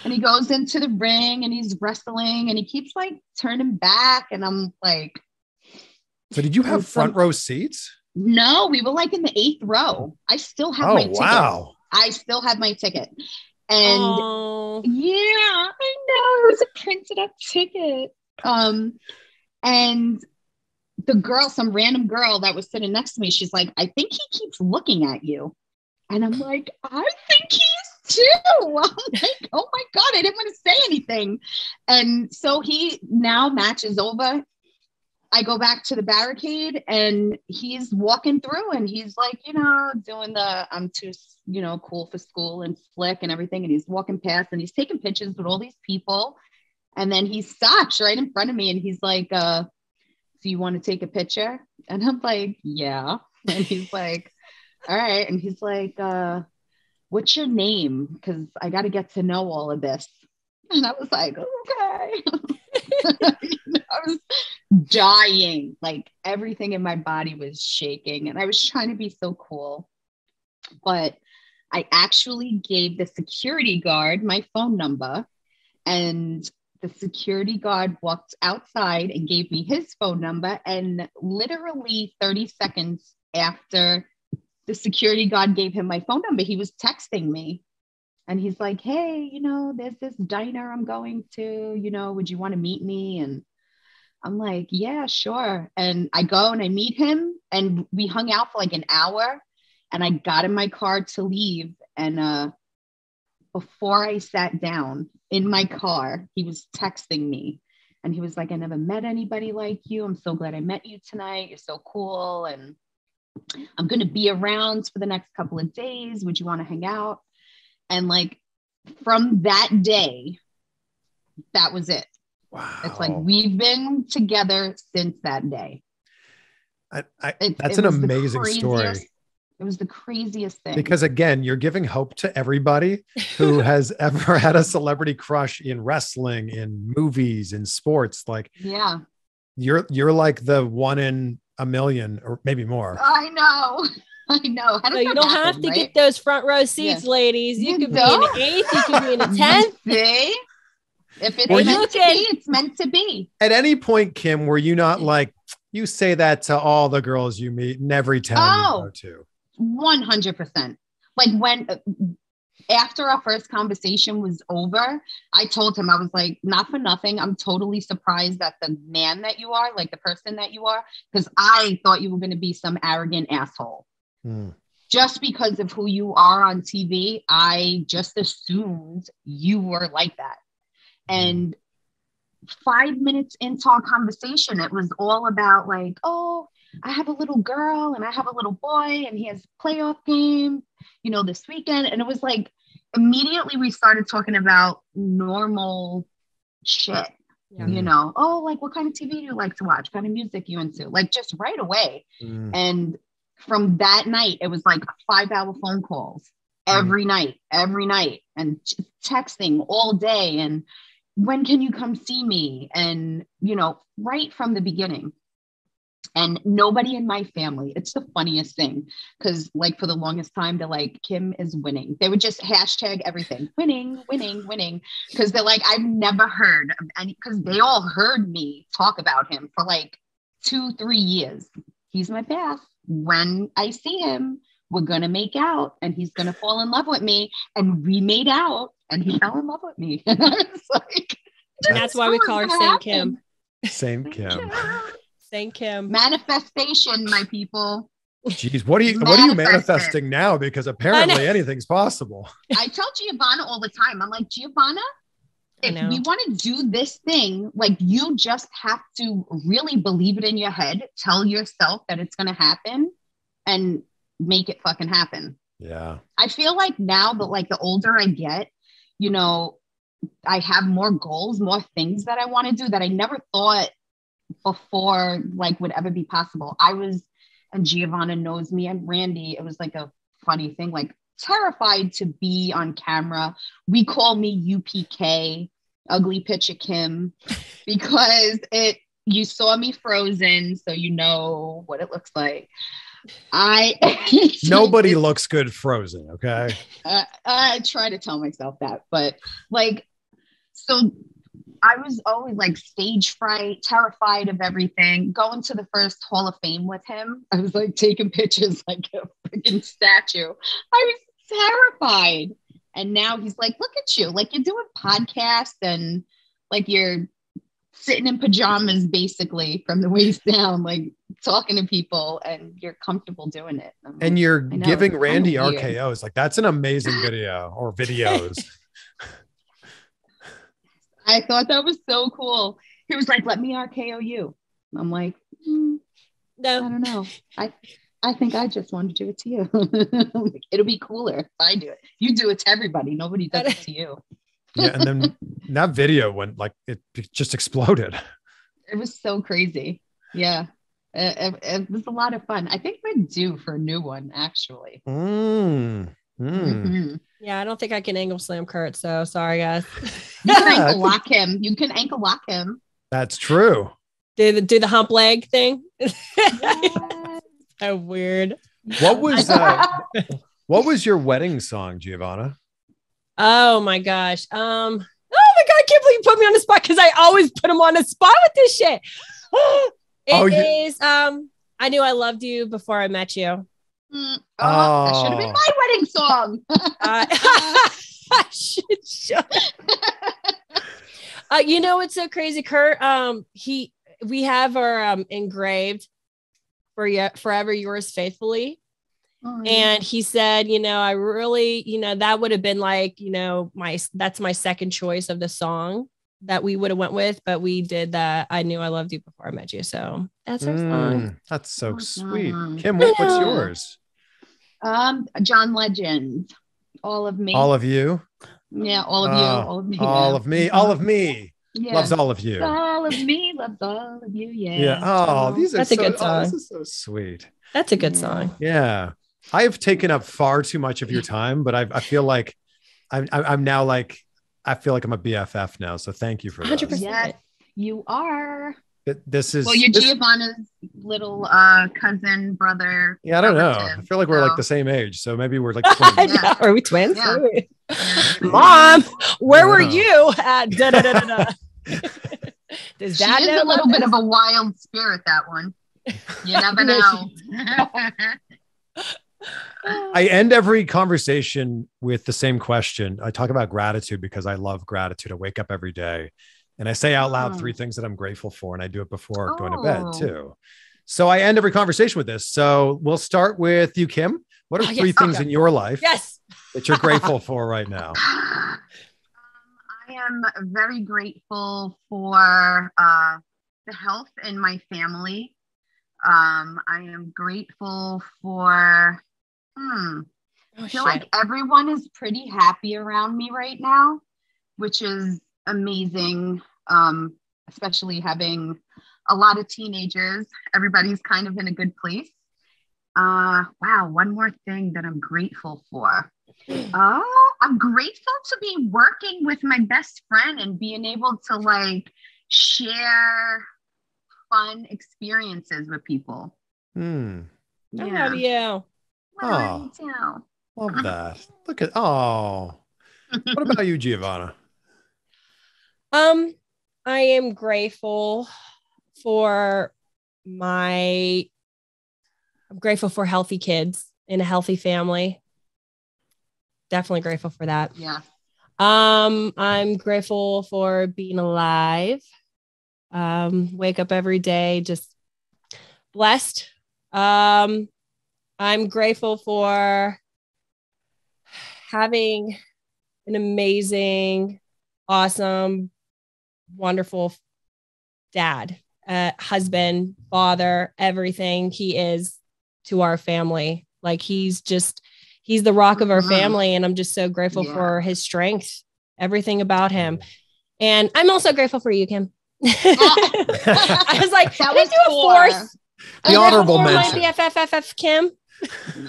And he goes into the ring and he's wrestling and he keeps like turning back. And I'm like. So did you have front row seats? No, we were like in the 8th row. I still have my ticket. Wow. I still have my ticket. And yeah, I know. It was a printed up ticket. And the girl, some random girl that was sitting next to me, she's like, I think he keeps looking at you. And I'm like, I think he is too. I'm like, oh my God, I didn't want to say anything. And so match is over. I go back to the barricade and he's walking through and he's like, doing I'm too, cool for school and slick and everything. And he's walking past and he's taking pictures with all these people. And then he stops right in front of me and he's like, do you want to take a picture? And I'm like, yeah. And he's like, all right. And he's like, what's your name? Because I got to get to know all of this. And I was like, okay. I was dying. Like everything in my body was shaking. And I was trying to be so cool. But I actually gave the security guard my phone number. And the security guard walked outside and gave me his phone number. And literally 30 seconds after the security guard gave him my phone number, he was texting me. And he's like, hey, there's this diner I'm going to, would you want to meet me? And I'm like, yeah, sure. And I go and I meet him and we hung out for like an hour and I got in my car to leave. And before I sat down in my car, he was texting me and he was like, I never met anybody like you. I'm so glad I met you tonight. You're so cool. And I'm going to be around for the next couple of days. Would you want to hang out? And like from that day, that was it. Wow. It's like we've been together since that day. That's an amazing story. It was the craziest thing. Because again, you're giving hope to everybody who has ever had a celebrity crush in wrestling, in movies, in sports. Like, yeah, you're like the one in a million or maybe more. I know. So you don't have to get those front row seats, ladies. You could be in the 8th, you could be in the 10th. See? If it's meant to be, it's meant to be. At any point, Kim, were you not like, you say that to all the girls you meet in every town you go to? 100%. Like when, after our first conversation was over, I told him, I was like, not for nothing, I'm totally surprised that the man that you are, like the person that you are, because I thought you were going to be some arrogant asshole. Just because of who you are on TV, I just assumed you were like that. And 5 minutes into our conversation, it was all about like, oh, I have a little girl and I have a little boy and he has a playoff game, this weekend. And it was like, immediately we started talking about normal shit, oh, like what kind of TV do you like to watch? What kind of music you into? Like just right away. And from that night, it was like 5-hour phone calls every night, and texting all day. And when can you come see me? And, right from the beginning. And nobody in my family, it's the funniest thing, because like for the longest time, they're like, Kim is winning. They would just hashtag everything, winning, because they're like, I've never heard of any, because they all heard me talk about him for like 2-3 years. He's my path. When I see him, we're going to make out and he's going to fall in love with me. And we made out and he fell in love with me. And I was like, and that's why we call her Saint Kim. Saint Kim. Saint Kim. Manifestation, my people. Jeez, what are you manifesting now? Because apparently anything's possible. I tell Giovanna all the time, I'm like, Giovanna, if we want to do this thing, like you just have to really believe it in your head, tell yourself that it's going to happen and make it fucking happen. Yeah. I feel like now that like the older I get, you know, I have more goals, more things that I want to do that I never thought before like would ever be possible. And Giovanna knows me and Randy, it was like a funny thing, like terrified to be on camera. We call me UPK, Ugly Picture Kim, because you saw me frozen, so you know what it looks like. Nobody looks good frozen, okay? I try to tell myself that, but like, so I was always like stage fright, terrified of everything. Going to the first Hall of Fame with him, I was like taking pictures like a freaking statue. I was terrified. And now he's like, look at you, like you're doing podcasts and like you're sitting in pajamas basically from the waist down, like talking to people, and you're comfortable doing it. And you're giving Randy RKOs. Like that's an amazing video or videos. I thought that was so cool. He was like, let me RKO you. I'm like, no, I don't know. I think I just want to do it to you. Like, it'll be cooler if I do it. You do it to everybody. Nobody does it to you. Yeah. And then that video went like, it just exploded. It was so crazy. Yeah. It was a lot of fun. I think we're due for a new one, actually. Mm-hmm. Yeah, I don't think I can angle slam Kurt, so sorry, guys. You can ankle lock him. You can ankle lock him. That's true. Do the hump leg thing. So weird. What was your wedding song, Giovanna? Oh my gosh. Oh my God, I can't believe you put me on the spot because I always put him on the spot with this shit. It is I Knew I Loved You Before I Met You. That should have been my wedding song. I should shut. You know what's so crazy, Kurt? We have our engraved for Forever Yours Faithfully. And he said, you know, I really, you know, that would have been like, you know, that's my second choice of the song that we would have went with, but we did that. I Knew I Loved You Before I Met You. So that's our song. That's so sweet. Kim, what's yours? John Legend. All of me. All of you. Yeah, all of you. All of me. All of me. All of me. Yeah. Loves all of you. All of me loves all of you. Yeah. Yeah. Oh, that's a good song. This is so sweet. That's a good song. Yeah. I have taken up far too much of your time, but I feel like I'm now like, I feel like I'm a BFF now. So thank you for that. 100%. Yes, you are. This is you're Giovanna's little cousin, brother. Yeah, I don't know. I feel like we're like the same age, so maybe we're like twins. Yeah. Are we twins? Yeah. Mom, where were you at? Does that she is a little bit of a wild spirit, that one. You never know. I end every conversation with the same question. I talk about gratitude because I love gratitude. I wake up every day and I say out loud 3 things that I'm grateful for. And I do it before going to bed too. So I end every conversation with this. So we'll start with you, Kim. What are 3 things in your life that you're grateful for right now? I am very grateful for the health in my family. I am grateful for, I feel like everyone is pretty happy around me right now, which is amazing. Especially having a lot of teenagers. Everybody's kind of in a good place. Wow. One more thing that I'm grateful for. I'm grateful to be working with my best friend and being able to like share fun experiences with people. I love you. Oh, love that. Look at what about you, Giovanna? I am grateful for healthy kids in a healthy family. Definitely grateful for that. Yeah. I'm grateful for being alive. Wake up every day just blessed. I'm grateful for having an amazing, awesome, wonderful dad, husband, father, everything he is to our family. Like he's the rock of our family. And I'm just so grateful for his strength, everything about him. And I'm also grateful for you, Kim. I was like, that can was I do a fourth? The honorable mention. My BFFFF Kim.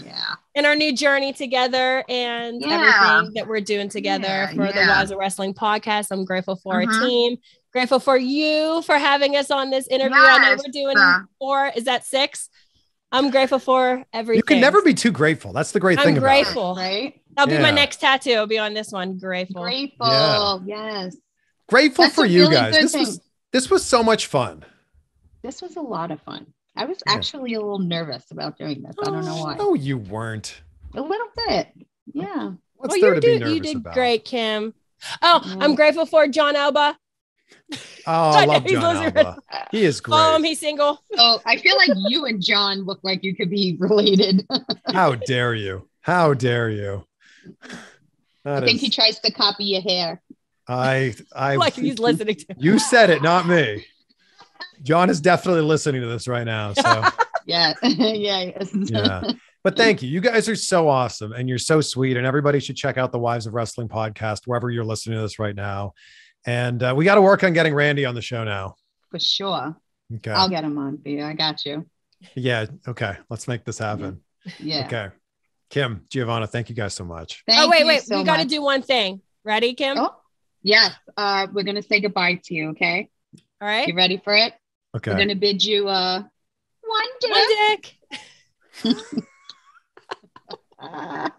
Yeah. In our new journey together and everything that we're doing together for the Wives of Wrestling podcast. I'm grateful for our team. Grateful for you for having us on this interview. I know we're doing 4. Is that 6? I'm grateful for everything. You can never be too grateful. That's the great thing about it. I'm grateful. Right? That'll be my next tattoo. It'll be on this one. Grateful. Grateful. Yes. Grateful That's for a you really guys. good This was so much fun. This was a lot of fun. I was actually a little nervous about doing this. I don't know why. No, you weren't. A little bit. Yeah. What's there to be nervous you did about? Great, Kim. Oh, I'm grateful for Jon Alba. Oh, I love Jon Alba. He is great. Follow him. He's single. Oh, I feel like you and Jon look like you could be related. How dare you? How dare you? I think he tries to copy your hair. I like he's listening to. You said it, not me. Jon is definitely listening to this right now. So yeah. Yeah. But thank you. You guys are so awesome and you're so sweet. And everybody should check out the Wives of Wrestling podcast, wherever you're listening to this right now. And we got to work on getting Randy on the show now. For sure. Okay. I'll get him on for you. I got you. Yeah. Okay. Let's make this happen. Yeah. Okay. Kim, Giovanna, thank you guys so much. Wait. We got to do one thing. Ready, Kim? Oh, yes. We're going to say goodbye to you. Okay. All right. You ready for it? Okay. We're going to bid you one dick. One dick.